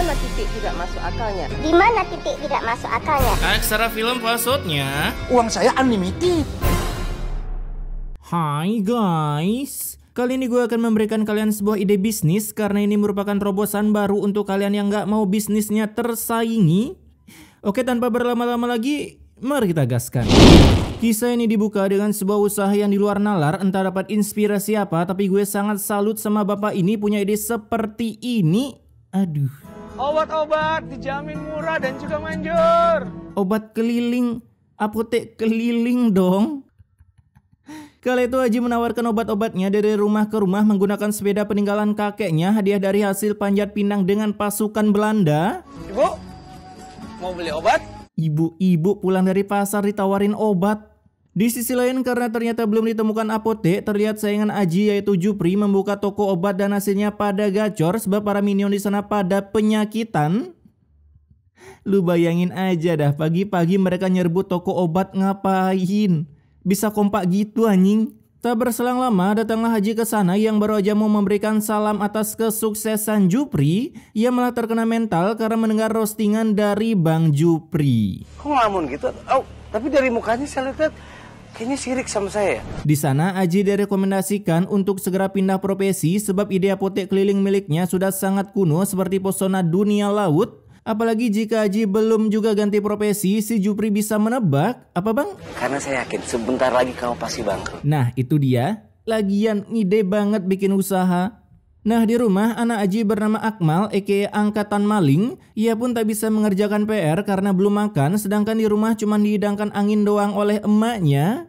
mana titik tidak masuk akalnya? Di mana titik tidak masuk akalnya? Aksara film maksudnya. Uang saya unlimited. Hai guys, kali ini gue akan memberikan kalian sebuah ide bisnis karena ini merupakan terobosan baru untuk kalian yang nggak mau bisnisnya tersaingi. Oke, tanpa berlama-lama lagi, mari kita gaskan. Kisah ini dibuka dengan sebuah usaha yang di luar nalar, entah dapat inspirasi apa, tapi gue sangat salut sama bapak ini punya ide seperti ini. Aduh. Obat-obat dijamin murah dan juga manjur. Obat keliling, apotek keliling dong. Kala itu Haji menawarkan obat-obatnya dari rumah ke rumah menggunakan sepeda peninggalan kakeknya, hadiah dari hasil panjat pinang dengan pasukan Belanda. Ibu, mau beli obat? Ibu-ibu pulang dari pasar ditawarin obat. Di sisi lain, karena ternyata belum ditemukan apotek, terlihat saingan Aji yaitu Jupri membuka toko obat dan hasilnya pada gacor sebab para minion di sana pada penyakitan. Lu bayangin aja dah, pagi-pagi mereka nyerbu toko obat ngapain? Bisa kompak gitu anjing. Tak berselang lama datanglah Haji ke sana yang baru aja mau memberikan salam atas kesuksesan Jupri. Ia malah terkena mental karena mendengar roastingan dari Bang Jupri. Kok ngelamun gitu? Oh, tapi dari mukanya saya lihat kayaknya sirik sama saya. Di sana Aji direkomendasikan untuk segera pindah profesi sebab ide apotek keliling miliknya sudah sangat kuno seperti pesona dunia laut. Apalagi jika Aji belum juga ganti profesi, si Jupri bisa menebak, apa bang? Karena saya yakin sebentar lagi kamu pasti bangkrut. Nah itu dia, lagian ide banget bikin usaha. Nah di rumah anak Aji bernama Akmal aka angkatan maling. Ia pun tak bisa mengerjakan PR karena belum makan, sedangkan di rumah cuma dihidangkan angin doang oleh emaknya.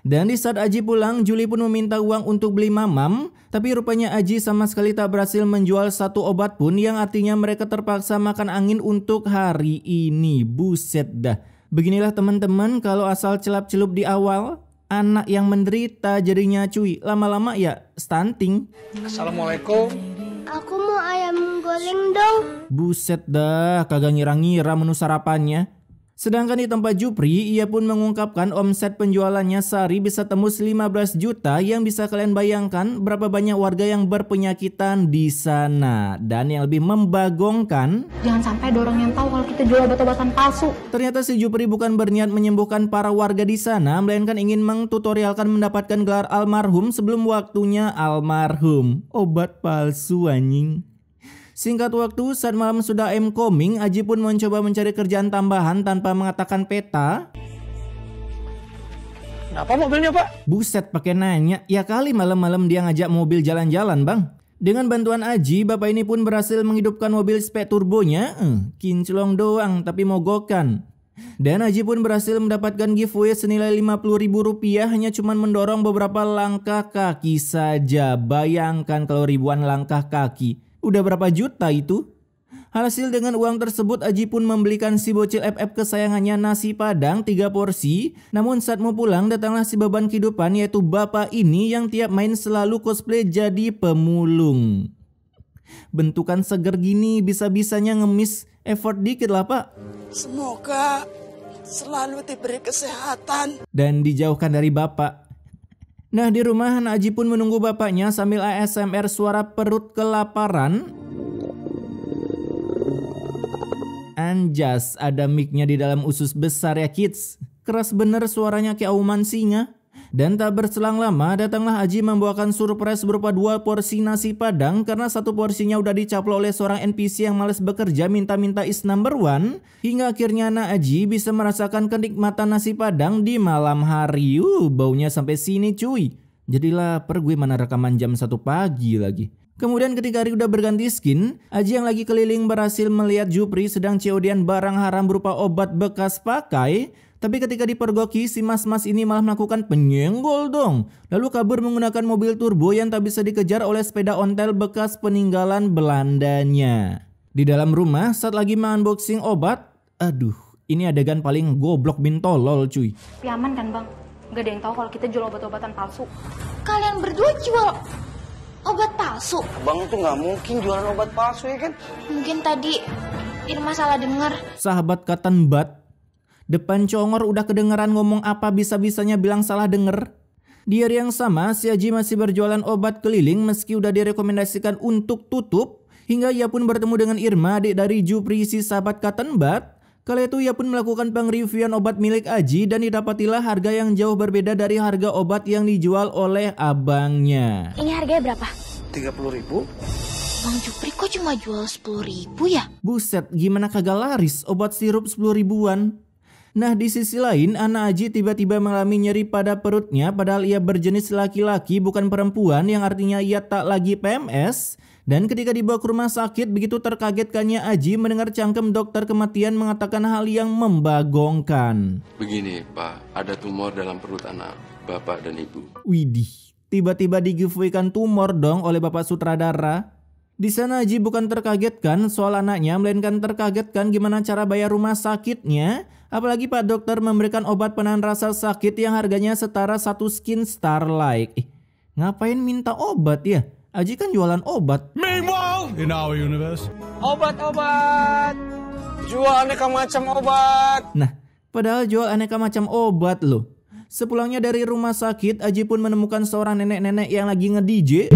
Dan di saat Aji pulang, Juli pun meminta uang untuk beli mamam. Tapi rupanya Aji sama sekali tak berhasil menjual satu obat pun, yang artinya mereka terpaksa makan angin untuk hari ini. Buset dah. Beginilah teman-teman kalau asal celap-celup di awal, anak yang menderita jadinya cuy. Lama-lama ya stunting. Assalamualaikum. Aku mau ayam goreng dong. Buset dah, kagak ngira-ngira menu sarapannya. Sedangkan di tempat Jupri, ia pun mengungkapkan omset penjualannya sehari bisa tembus 15 juta, yang bisa kalian bayangkan berapa banyak warga yang berpenyakitan di sana. Dan yang lebih membagongkan, jangan sampai ada orang yang tahu kalau kita jual obat-obatan palsu. Ternyata si Jupri bukan berniat menyembuhkan para warga di sana, melainkan ingin mengtutorialkan mendapatkan gelar almarhum sebelum waktunya almarhum. Obat palsu anjing. Singkat waktu, saat malam sudah coming, Aji pun mencoba mencari kerjaan tambahan tanpa mengatakan peta. Kenapa mobilnya pak? Buset pakai nanya, ya kali malam-malam dia ngajak mobil jalan-jalan bang. Dengan bantuan Aji, bapak ini pun berhasil menghidupkan mobil spek turbonya. Kinclong doang tapi mogokan. Dan Aji pun berhasil mendapatkan giveaway senilai Rp50.000 hanya cuman mendorong beberapa langkah kaki saja. Bayangkan kalau ribuan langkah kaki. Udah berapa juta itu? Hasil dengan uang tersebut Aji pun membelikan si bocil FF kesayangannya nasi padang 3 porsi. Namun saat mau pulang datanglah si beban kehidupan yaitu bapak ini yang tiap main selalu cosplay jadi pemulung. Bentukan seger gini bisa-bisanya ngemis, effort dikit lah pak. Semoga selalu diberi kesehatan dan dijauhkan dari bapak. Nah di rumah anak Aji pun menunggu bapaknya sambil ASMR suara perut kelaparan. Anjas, ada mic-nya di dalam usus besar ya kids. Keras bener suaranya kayak auman singa. Dan tak berselang lama datanglah Aji membawakan surprise berupa 2 porsi nasi padang karena 1 porsinya udah dicaplok oleh seorang NPC yang males bekerja minta-minta is number 1. Hingga akhirnya anak Aji bisa merasakan kenikmatan nasi padang di malam hari. Baunya sampai sini cuy. Jadi lapar gue mana rekaman jam 1 pagi lagi. Kemudian ketika hari udah berganti skin, Aji yang lagi keliling berhasil melihat Jupri sedang COD-an barang haram berupa obat bekas pakai. Tapi ketika dipergoki, si mas-mas ini malah melakukan penyenggol dong. Lalu kabur menggunakan mobil turbo yang tak bisa dikejar oleh sepeda ontel bekas peninggalan Belandanya. Di dalam rumah, saat lagi unboxing obat, aduh, ini adegan paling goblok bin tolol cuy. Tapi aman kan bang? Gak ada yang tahu kalau kita jual obat-obatan palsu. Kalian berdua jual obat palsu? Bang tuh nggak mungkin jualan obat palsu ya kan? Mungkin tadi Irma salah dengar. Sahabat Katan Bat. Depan congor udah kedengeran ngomong apa bisa-bisanya bilang salah denger. Di hari yang sama, si Aji masih berjualan obat keliling meski udah direkomendasikan untuk tutup. Hingga ia pun bertemu dengan Irma, adik dari Jupri si sahabat cotton bud. Kala itu ia pun melakukan pengreviewan obat milik Aji dan didapatilah harga yang jauh berbeda dari harga obat yang dijual oleh abangnya. Ini harganya berapa? 30.000. Bang Jupri kok cuma jual 10.000 ya? Buset, gimana kagak laris obat sirup 10 ribuan? Nah, di sisi lain, anak Aji tiba-tiba mengalami nyeri pada perutnya padahal ia berjenis laki-laki bukan perempuan, yang artinya ia tak lagi PMS. Dan ketika dibawa ke rumah sakit, begitu terkagetkannya Aji mendengar cangkem dokter kematian mengatakan hal yang membagongkan. Begini Pak, ada tumor dalam perut anak Bapak dan Ibu. Widih, tiba-tiba di-giveaway-kan tumor dong oleh Bapak Sutradara. Di sana Aji bukan terkagetkan soal anaknya, melainkan terkagetkan gimana cara bayar rumah sakitnya. Apalagi Pak Dokter memberikan obat penahan rasa sakit yang harganya setara 1 skin Starlight. Ngapain minta obat ya? Aji kan jualan obat. Meanwhile, in our universe, Obat-obat. Jual aneka macam obat. Nah, padahal jual aneka macam obat loh. Sepulangnya dari rumah sakit, Aji pun menemukan seorang nenek-nenek yang lagi nge-DJ.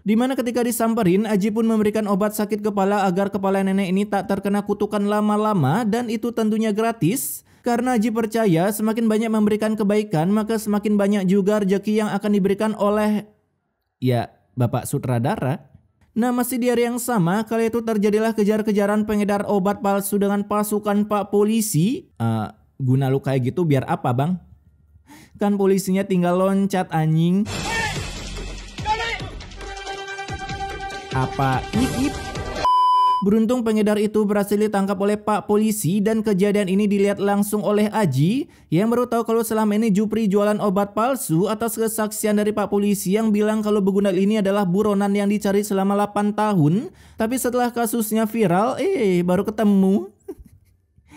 Dimana ketika disamperin, Aji pun memberikan obat sakit kepala agar kepala nenek ini tak terkena kutukan lama-lama, dan itu tentunya gratis. Karena Aji percaya semakin banyak memberikan kebaikan, maka semakin banyak juga rezeki yang akan diberikan oleh, ya, Bapak Sutradara. Nah, masih di hari yang sama, kali itu terjadilah kejar-kejaran pengedar obat palsu dengan pasukan Pak Polisi. Guna lu kayak gitu biar apa bang? Kan polisinya tinggal loncat anjing. Apa? Ip. Beruntung pengedar itu berhasil ditangkap oleh Pak Polisi dan kejadian ini dilihat langsung oleh Aji yang baru tahu kalau selama ini Jupri jualan obat palsu atas kesaksian dari Pak Polisi yang bilang kalau begundal ini adalah buronan yang dicari selama 8 tahun. Tapi setelah kasusnya viral, baru ketemu.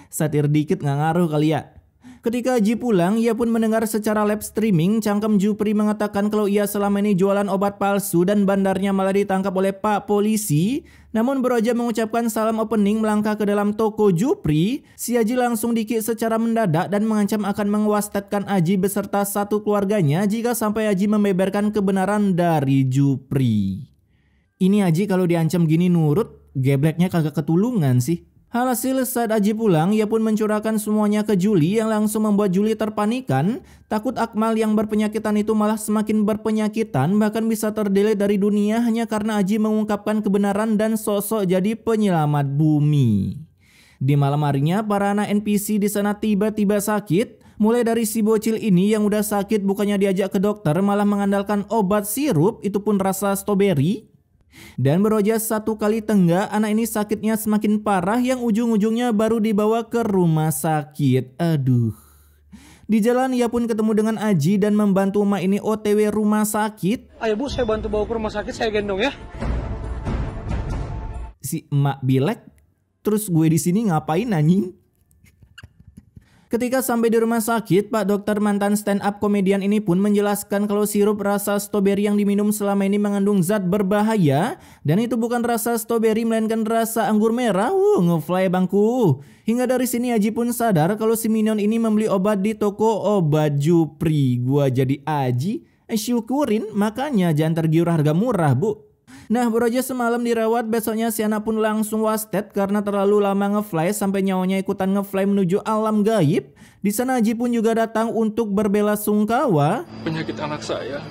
Satir dikit nggak ngaruh kali ya. Ketika Aji pulang, ia pun mendengar secara live streaming cangkem Jupri mengatakan kalau ia selama ini jualan obat palsu dan bandarnya malah ditangkap oleh Pak Polisi. Namun baru aja mengucapkan salam opening melangkah ke dalam toko Jupri, si Aji langsung dikik secara mendadak dan mengancam akan mengwastetkan Aji beserta satu keluarganya jika sampai Aji membeberkan kebenaran dari Jupri. Ini Aji kalau diancam gini nurut, gebleknya kagak ketulungan sih. Alhasil saat Aji pulang, ia pun mencurahkan semuanya ke Juli yang langsung membuat Juli terpanikan. Takut Akmal yang berpenyakitan itu malah semakin berpenyakitan, bahkan bisa terdelete dari dunia hanya karena Aji mengungkapkan kebenaran dan sosok jadi penyelamat bumi. Di malam harinya, para anak NPC di sana tiba-tiba sakit. Mulai dari si bocil ini yang udah sakit bukannya diajak ke dokter, malah mengandalkan obat sirup, itu pun rasa strawberry. Dan baru aja 1 kali tenggak, anak ini sakitnya semakin parah yang ujung-ujungnya baru dibawa ke rumah sakit. Aduh. Di jalan ia pun ketemu dengan Aji dan membantu emak ini OTW rumah sakit. Ayo Bu, saya bantu bawa ke rumah sakit, saya gendong ya. Si emak bilek, terus gue di sini ngapain anjing? Ketika sampai di rumah sakit, Pak Dokter mantan stand up komedian ini pun menjelaskan kalau sirup rasa stroberi yang diminum selama ini mengandung zat berbahaya. Dan itu bukan rasa stroberi melainkan rasa anggur merah. Ngefly bangku. Hingga dari sini Aji pun sadar kalau si Minion ini membeli obat di toko obat Jupri. Gua jadi Aji, syukurin, makanya jangan tergiur harga murah bu. Nah, baru aja semalam dirawat, besoknya si anak pun langsung wasted karena terlalu lama ngefly sampai nyawanya ikutan ngefly menuju alam gaib. Di sana Aji pun juga datang untuk berbela sungkawa. Penyakit anak saya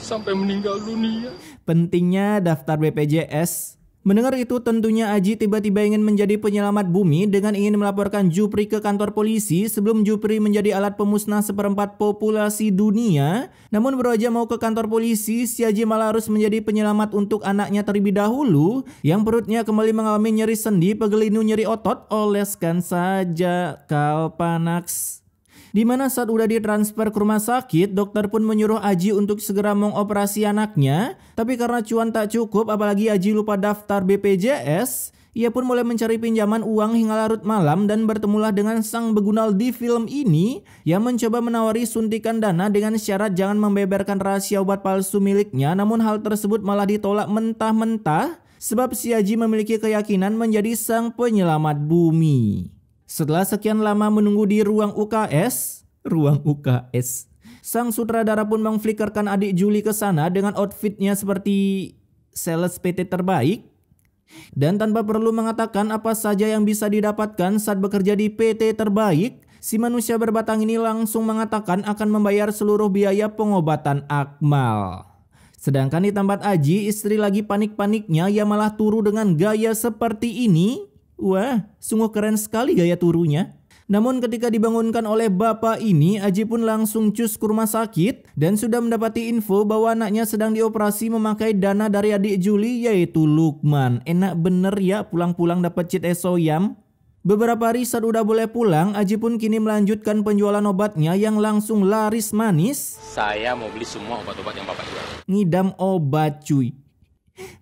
sampai meninggal dunia. Pentingnya daftar BPJS. Mendengar itu tentunya Aji tiba-tiba ingin menjadi penyelamat bumi dengan ingin melaporkan Jupri ke kantor polisi sebelum Jupri menjadi alat pemusnah 1/4 populasi dunia. Namun baru aja mau ke kantor polisi, si Aji malah harus menjadi penyelamat untuk anaknya terlebih dahulu yang perutnya kembali mengalami nyeri sendi, pegelinu, nyeri otot. Oleskan saja Kalpanax. Dimana saat udah ditransfer ke rumah sakit, dokter pun menyuruh Aji untuk segera mengoperasi anaknya. Tapi karena cuan tak cukup, apalagi Aji lupa daftar BPJS, ia pun mulai mencari pinjaman uang hingga larut malam dan bertemulah dengan sang begundal di film ini yang mencoba menawari suntikan dana dengan syarat jangan membeberkan rahasia obat palsu miliknya. Namun hal tersebut malah ditolak mentah-mentah sebab si Aji memiliki keyakinan menjadi sang penyelamat bumi. Setelah sekian lama menunggu di ruang UKS, sang sutradara pun memflikerkan adik Juli ke sana dengan outfitnya seperti sales PT terbaik. Dan tanpa perlu mengatakan apa saja yang bisa didapatkan saat bekerja di PT terbaik, si manusia berbatang ini langsung mengatakan akan membayar seluruh biaya pengobatan Akmal. Sedangkan di tempat Aji, istri lagi panik-paniknya, ia malah turu dengan gaya seperti ini. Wah, sungguh keren sekali gaya turunya. Namun ketika dibangunkan oleh bapak ini, Aji pun langsung cus ke rumah sakit dan sudah mendapati info bahwa anaknya sedang dioperasi memakai dana dari adik Juli yaitu Lukman. Enak bener ya pulang-pulang dapat cheat esoyam. Beberapa hari saat udah boleh pulang, Aji pun kini melanjutkan penjualan obatnya yang langsung laris manis. Saya mau beli semua obat-obat yang Bapak jual. Ngidam obat cuy.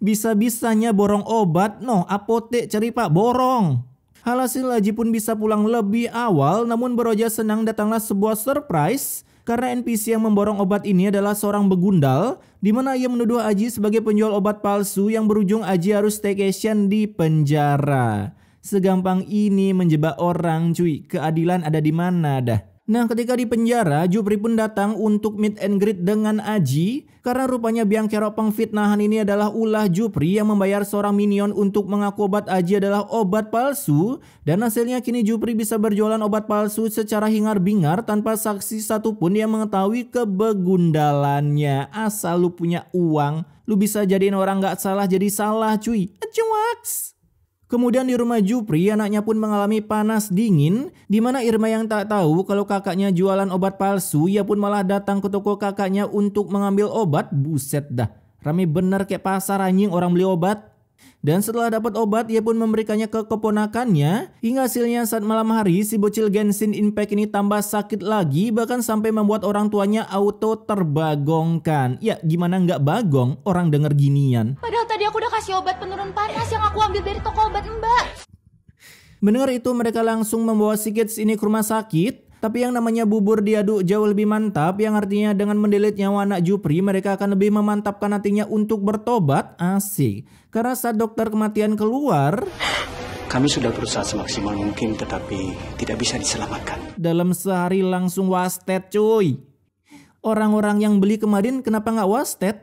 Bisa-bisanya borong obat, apotek cari pak borong. Alhasil Aji pun bisa pulang lebih awal, namun beroja senang datanglah sebuah surprise. Karena NPC yang memborong obat ini adalah seorang begundal, di mana ia menuduh Aji sebagai penjual obat palsu yang berujung Aji harus staycation di penjara. Segampang ini menjebak orang cuy, keadilan ada di mana dah? Nah ketika di penjara, Jupri pun datang untuk meet and greet dengan Aji. Karena rupanya biang kerok pengfitnahan ini adalah ulah Jupri yang membayar seorang minion untuk mengaku obat Aji adalah obat palsu. Dan hasilnya kini Jupri bisa berjualan obat palsu secara hingar-bingar tanpa saksi satupun yang mengetahui kebegundalannya. Asal lu punya uang, lu bisa jadiin orang gak salah jadi salah cuy. Acuaks. Kemudian di rumah Jupri, anaknya pun mengalami panas dingin, di mana Irma yang tak tahu kalau kakaknya jualan obat palsu, ia pun malah datang ke toko kakaknya untuk mengambil obat. Buset dah, rame bener kayak pasar anjing orang beli obat. Dan setelah dapat obat, ia pun memberikannya ke keponakannya. Hingga hasilnya saat malam hari, si bocil Genshin Impact ini tambah sakit lagi, bahkan sampai membuat orang tuanya auto terbagongkan. Ya gimana nggak bagong orang denger ginian. Padahal tadi aku udah kasih obat penurun panas yang aku ambil dari toko obat Mbak. Mendengar itu mereka langsung membawa si Kids ini ke rumah sakit. Tapi yang namanya bubur diaduk jauh lebih mantap, yang artinya dengan mendelit nyawa anak Jupri, mereka akan lebih memantapkan hatinya untuk bertobat. Asik. Karena saat dokter kematian keluar, Kami sudah berusaha semaksimal mungkin tetapi tidak bisa diselamatkan. dalam sehari langsung wasted cuy. Orang-orang yang beli kemarin kenapa nggak wasted?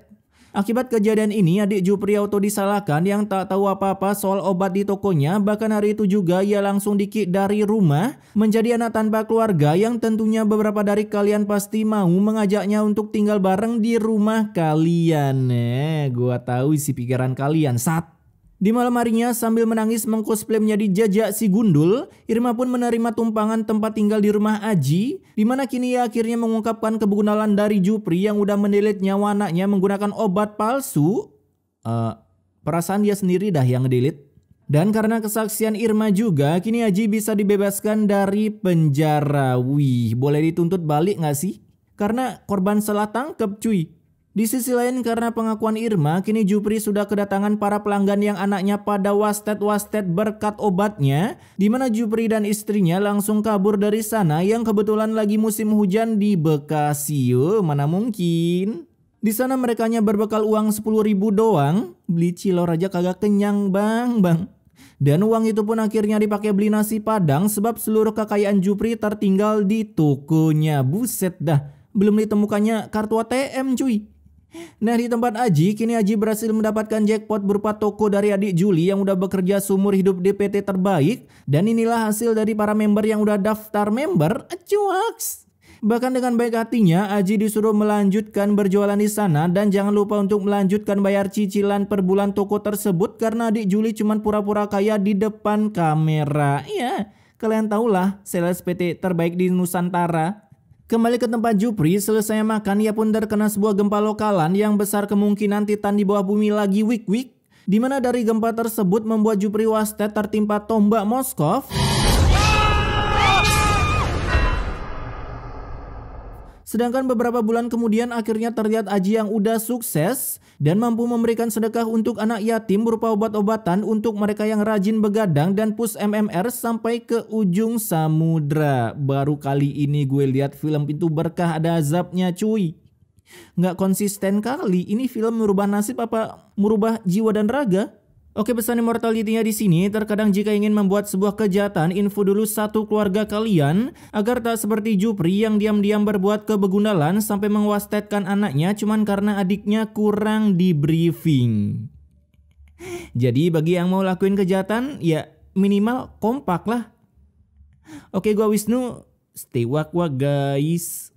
Akibat kejadian ini, adik Jupri auto disalahkan yang tak tahu apa-apa soal obat di tokonya. Bahkan hari itu juga ia langsung di-kick dari rumah, menjadi anak tanpa keluarga yang tentunya beberapa dari kalian pasti mau mengajaknya untuk tinggal bareng di rumah kalian. Gua tahu isi pikiran kalian. Di malam harinya sambil menangis mengcosplay menjadi Jajak si Gundul, Irma pun menerima tumpangan tempat tinggal di rumah Aji, di mana kini ia akhirnya mengungkapkan kebegunalan dari Jupri yang udah mendelit nyawa anaknya menggunakan obat palsu. Perasaan dia sendiri dah yang ngedelit. Dan karena kesaksian Irma juga, kini Aji bisa dibebaskan dari penjara. Wih, boleh dituntut balik gak sih? Karena korban salah tangkep cuy. Di sisi lain karena pengakuan Irma, kini Jupri sudah kedatangan para pelanggan yang anaknya pada wasted berkat obatnya, di mana Jupri dan istrinya langsung kabur dari sana yang kebetulan lagi musim hujan di Bekasi. Mana mungkin. Di sana mereka hanya berbekal uang 10.000 doang, beli cilor aja kagak kenyang bang. Dan uang itu pun akhirnya dipakai beli nasi padang sebab seluruh kekayaan Jupri tertinggal di tokonya. Buset dah, belum ditemukannya kartu ATM cuy. Nah di tempat Aji, kini Aji berhasil mendapatkan jackpot berupa toko dari adik Juli yang udah bekerja seumur hidup di PT terbaik. Dan inilah hasil dari para member yang udah daftar member. Acuaks. Bahkan dengan baik hatinya, Aji disuruh melanjutkan berjualan di sana dan jangan lupa untuk melanjutkan bayar cicilan per bulan toko tersebut karena adik Juli cuma pura-pura kaya di depan kamera. Ya, kalian tahulah sales PT terbaik di Nusantara. Kembali ke tempat Jupri, selesai makan ia pun terkena sebuah gempa lokalan yang besar kemungkinan Titan di bawah bumi lagi wik-wik, di mana dari gempa tersebut membuat Jupri wasted tertimpa tombak Moskov. Sedangkan beberapa bulan kemudian akhirnya terlihat Aji yang udah sukses dan mampu memberikan sedekah untuk anak yatim berupa obat-obatan untuk mereka yang rajin begadang dan push MMR sampai ke ujung samudra. Baru kali ini gue lihat film Pintu Berkah ada azabnya cuy. Nggak konsisten kali, ini film merubah nasib apa merubah jiwa dan raga? Oke, pesan immortality-nya di sini, terkadang jika ingin membuat sebuah kejahatan, info dulu satu keluarga kalian agar tak seperti Jupri yang diam-diam berbuat kebegundalan sampai mewastedkan anaknya cuman karena adiknya kurang di briefing. Jadi bagi yang mau lakuin kejahatan, ya minimal kompak lah. Oke, gua Wisnu, stay wak guys.